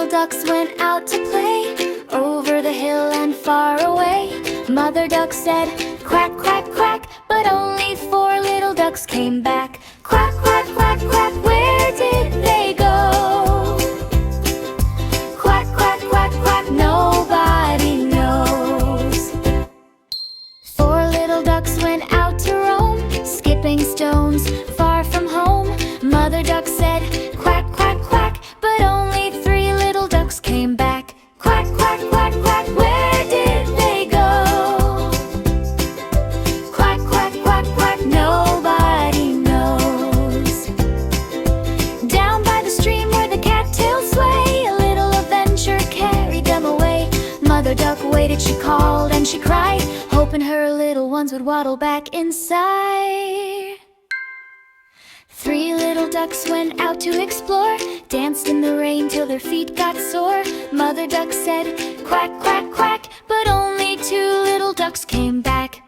little ducks went out to play, over the hill and far away. Mother duck said, quack, quack, quack, but only 4 little ducks came back. Quack, quack, quack, quack, where did they go? Quack, quack, quack, quack, nobody knows. 4 little ducks went out to roam, skipping stones far from home. Mother duck said, quack, quack, quack, but only 3 little ducks came back. Quack, quack, quack, quack, where did they go? Quack, quack, quack, quack, nobody knows. Down by the stream where the cattails sway, a little adventure carried them away. Mother duck waited, she called and she cried, hoping her little ones would waddle back inside. 3 little ducks went out to explore, danced in the rain till their feet got sore. Mother duck said, quack, quack, quack, but only 2 little ducks came back.